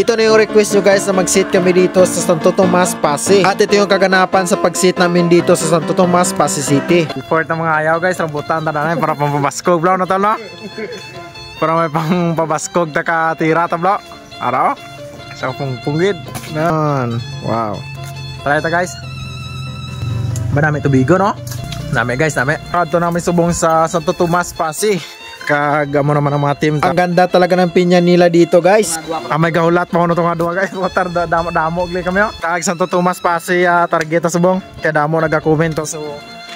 Ito na yung request nyo guys na mag-sit kami dito sa Santo Tomas, Pasig. At ito yung kaganapan sa pag-sit namin dito sa Santo Tomas, Pasig City. Report ng mga ayaw guys, rambutan na namin para pang pabaskog bro na to no? Para may pang pabaskog na katira tablo. Araw? Sa punggid. Wow. Tara ito guys. Marami tubigo no? Nami guys, nami. Ito namin subong sa Santo Tomas, Pasig. Kagamo naman ang mga team. Ang ganda talaga ng pinya nila dito guys. May gahulat pa ko itong dua guys. Water damo gali kami. Kag Santo Tomas Pasig target subong. Kaya damo nag-comment to. So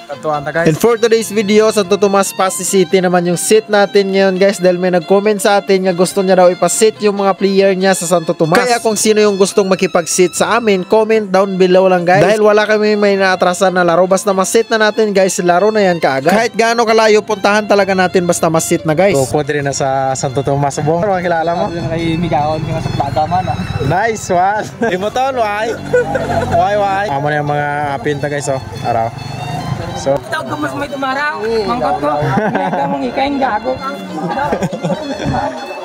katuan ta guys. And for today's video, Santo Tomas Pasig City naman yung sit natin ngayon guys. Dahil may nag-comment sa atin nga gusto niya daw ipasit yung mga player niya sa Santo Tomas. Kaya kung sino yung gustong makipag-sit sa amin, comment down below lang guys. Dahil wala kami may naatrasan na laro. Basta masit na natin guys, laro na yan kaagad. Kahit gaano kalayo, puntahan talaga natin basta masit na guys. So pwede rin na sa Santo Tomas. Subong, ano kilala mo? Kay Migawon ka sa plaga man Nice one. Di mo ton, why? Why? Amo na yung mga pinta guys oh. Araw. So, tawag ko mas may tumaraw. Mangkot ko. Nagka mong ikain gago.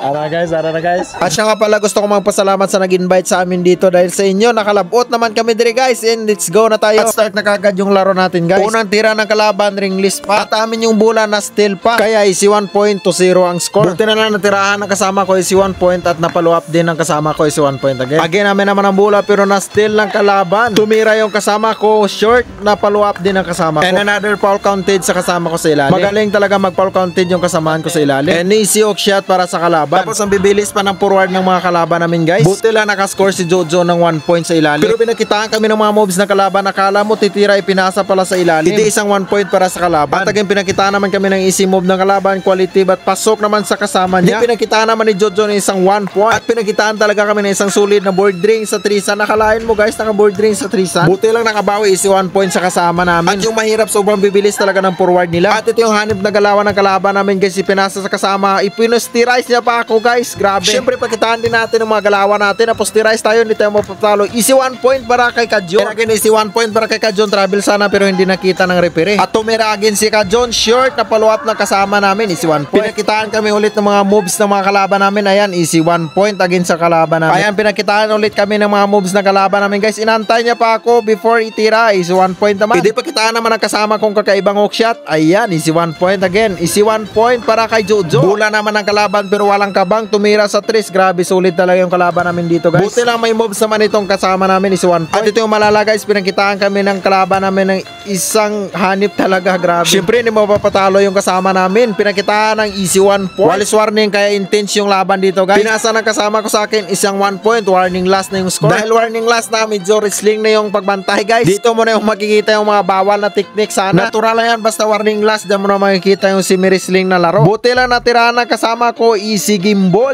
Ara na guys. At siya nga pala gusto ko magpasalamat sa nag-invite sa amin dito dahil sa inyo nakalabot naman kami dire guys. And let's go na tayo. At start na kagad yung laro natin guys. Unang tira ng kalaban, ringlist pa. At amin yung bola na still pa. Kaya easy 1 point to 0 ang score. Buti na lang natirahan ng kasama ko easy 1 point at napalo up din ng kasama ko easy 1 point again. Again namin naman ang bola pero na still ng kalaban. Tumira yung kasama ko short, napalo up din ng kasama ko. And another foul counted sa kasama ko sa ilalim. Magaling talaga mag-foul counted yung kasamaan ko sa ilalim. And easy hook shot para sa kalaban. Tapos ang bibilis pa ng forward ng mga kalaban namin guys. Buti lang nakascore si Jojo ng 1 point sa ilalim. Pero pinakitaan kami ng mga moves ng kalaban. Akala mo titira ipinasa pala sa ilalim. Hindi isang 1 point para sa kalaban. At again pinakitaan naman kami ng easy move ng kalaban. Quality but pasok naman sa kasama niya. Hindi pinakitaan naman ni Jojo ng isang 1 point. At pinakitaan talaga kami ng isang solid na board ring sa Trisan. Nakalain mo guys naka board ring sa Trisan. Buti lang nakabawi easy 1 point sa kasama namin. At yung mahirap sobrang bibilis talaga ng forward nila. At ito yung hanip na galawan ng kalaban namin guys. Ipinasa sa kasama. Ipinostirize niya pa ako guys. Grabe. Siyempre pakitaan din natin ang mga galawan natin. Napostirize tayo. Hindi tayo mapapatalo. Easy 1 point para kay Kajon. And again easy 1 point para kay Kajon. Travel sana pero hindi nakita ng referee. At tumira again si Kajon. Short na follow up ng kasama namin. Easy 1 point. Pinakitaan kami ulit ng mga moves ng mga kalaban namin. Ayan. Easy 1 point again sa kalaban namin. Ayan. Pinakitaan ulit kami ng mga moves ng kalaban namin guys. Inantay niya pa ako before itira. Easy 1 point naman. Hindi pakitaan naman ang kasama kong kakaibang hook shot. Ayan. Easy 1 point again. Easy 1 point para kay Jojo. Bula naman ang kalaban pero walang kabang. Tumira sa tris. Grabe sulit talaga yung kalaban namin dito guys. Buti lang may moves naman itong kasama namin is 1 point. At ito yung malala guys. Pinakitaan kami ng kalaban namin ng isang hanip talaga. Grabe. Siyempre hindi mo papatalo yung kasama namin. Pinakitaan ng easy 1 point. Walis warning kaya intense yung laban dito guys. Pinasa ng kasama ko sa akin isang 1 point. Warning last na yung score. Dahil warning last na medyo wrestling na yung pagbantay guys. Dito mo na yung makikita yung mga bawal na technique sana. Natural lang yan basta warning last. Diyan mo na makikita yung semi-wrestling na laro. Buti lang natirahan ng kasama ko easy gimbal.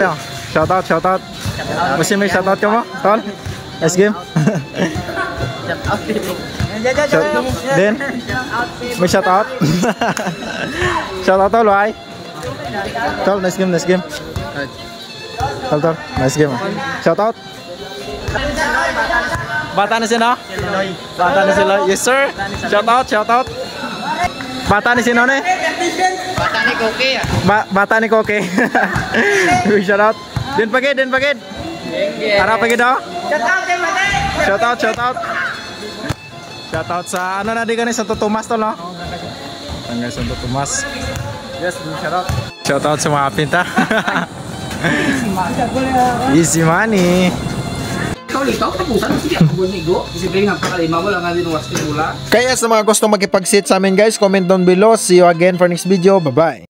Shoutout. Masih may shoutout ka mo? Tol? Nice game? Din? May shoutout? Shoutout tol, why? Tol, nice game. Tol, nice game. Shoutout? Bata na sila? Bata na sila? Yes sir? Shoutout. Bata ni sino ne? Bata ni Koke. Bata ni Koke. Shoutout. Din pagid. Ara pagid daw. Shoutout. Shoutout sa ano na di ganun Santo Tomas to no? Hanggang Santo Tomas. Yes, shoutout sa mga pinta. Easy money. Kaya sa mga gusto makipag-sit sa amin guys, comment down below. See you again for next video. Bye bye.